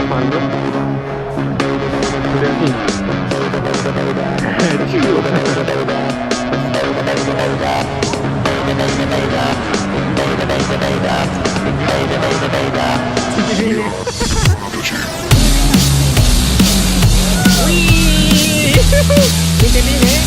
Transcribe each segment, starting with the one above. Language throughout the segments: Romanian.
fanno. Sente bene?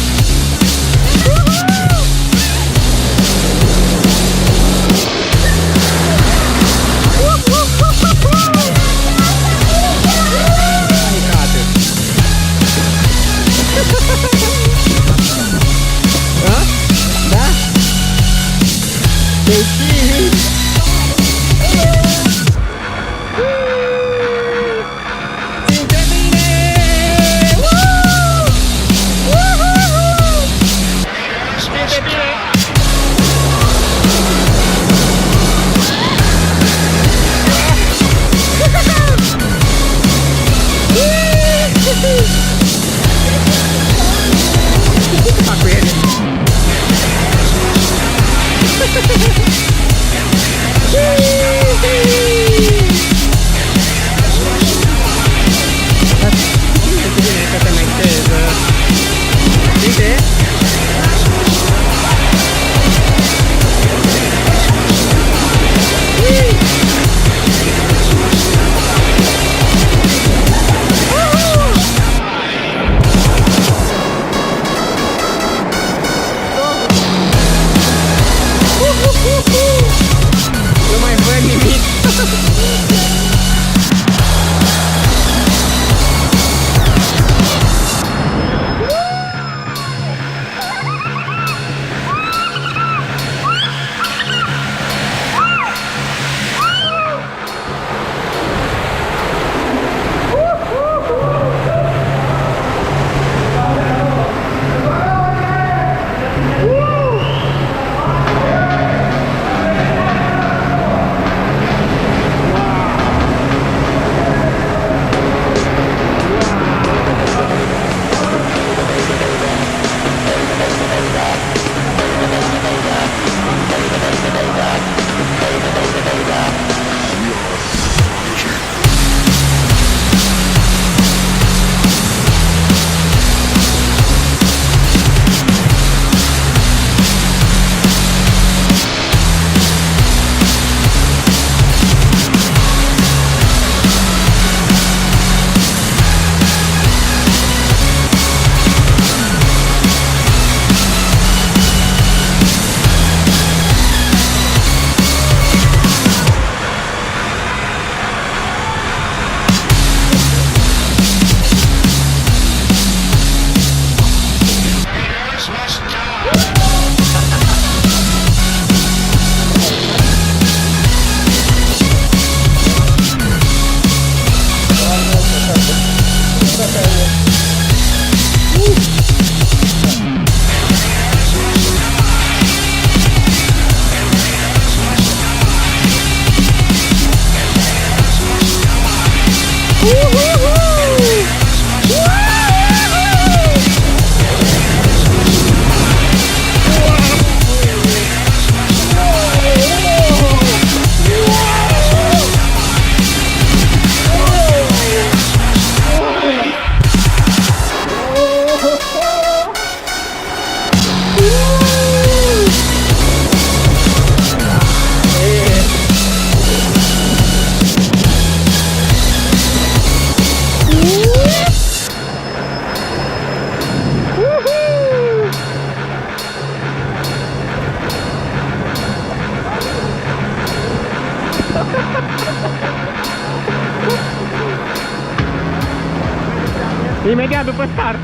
Imediat după start.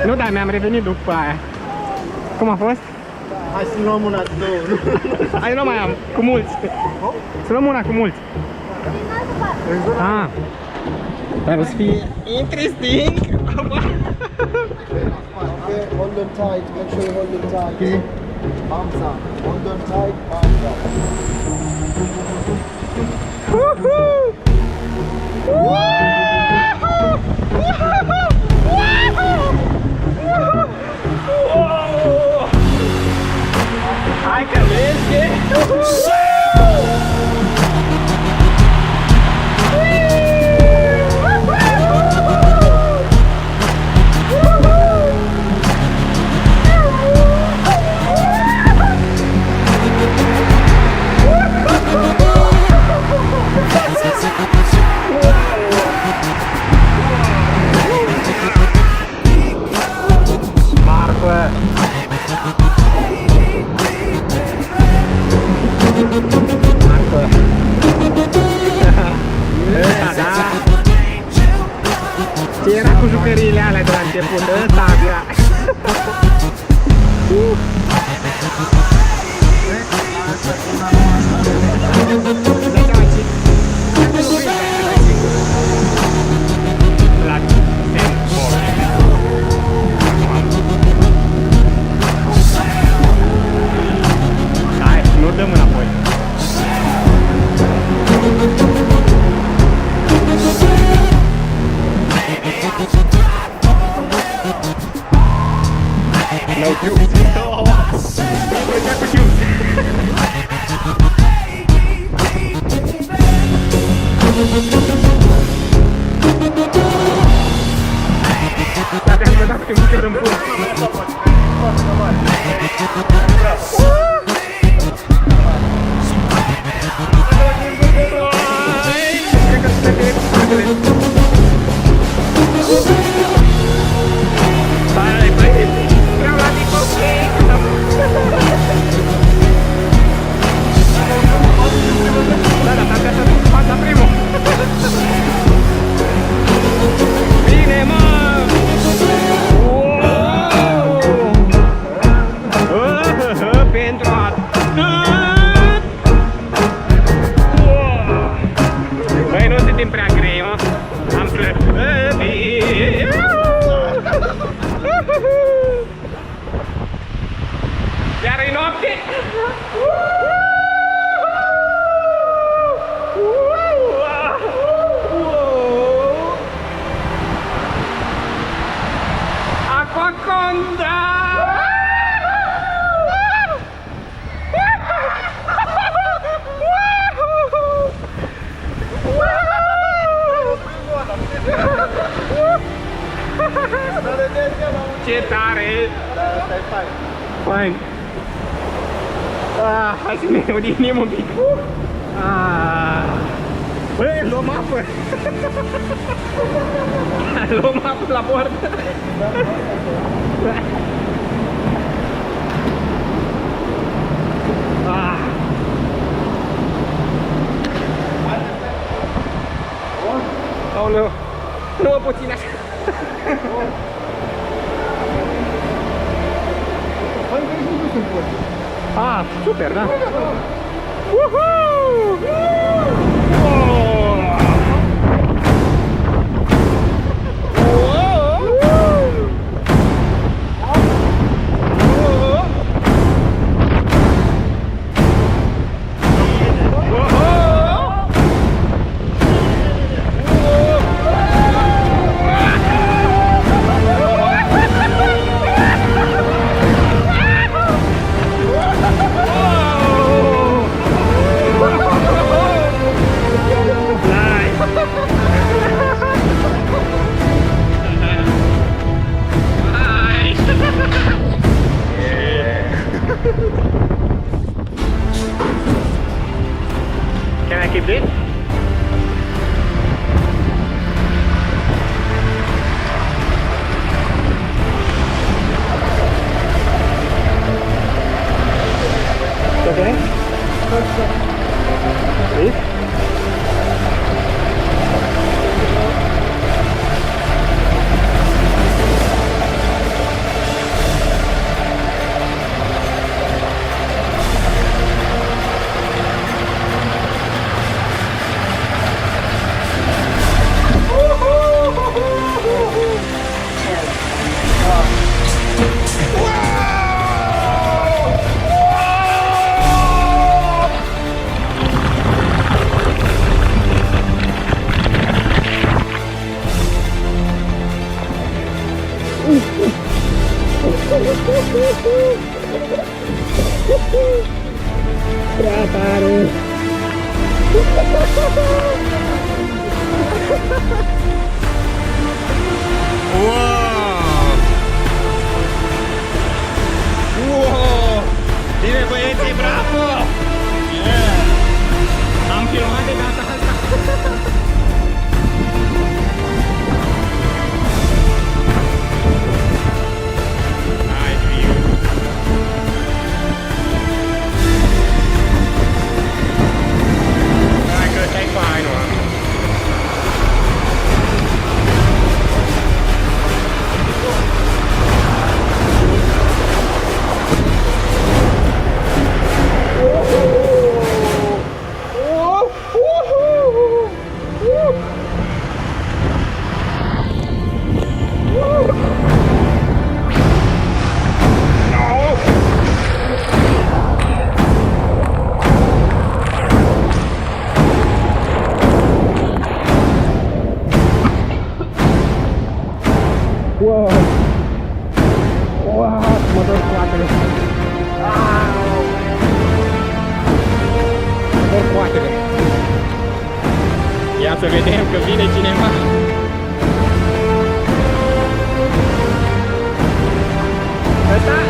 Nu, dar mi-am revenit după aia. Cum a fost? Hai să luăm una, două. Hai, nu mai am, cu mulți. Să luăm una cu mulți. Ah. Dar o să fie interesting. Hold them tight, make sure you hold them tight. Arms up, hold them tight, arms up. Hai că vezi! jucăriile alea de la început, ăsta abia. Hai, nu dăm înapoi. No cute. Dar te-am dat pe multe râmpuri. Hai, băi, vreau la discotecă. Da, passa primul. Bine, mă! Pentru atât! Băi, nu suntem prea grei, mă! Am plăcut! Iar-i noapte! Aquaconda! Ce tare! Asta e fain. Fain! Hai să ne odihnim un pic! Băi, luăm apă! Luăm apă la bord! Aoleu! Nu mă puțin așa! Super, da? Woohoo! Can I keep this? Okay. This? Prea tare! Wow! Bine, băieții, bravo! Am filmat de data asta! Ia să vedem că vine cineva.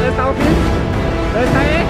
Ăsta o fi? Ăsta e?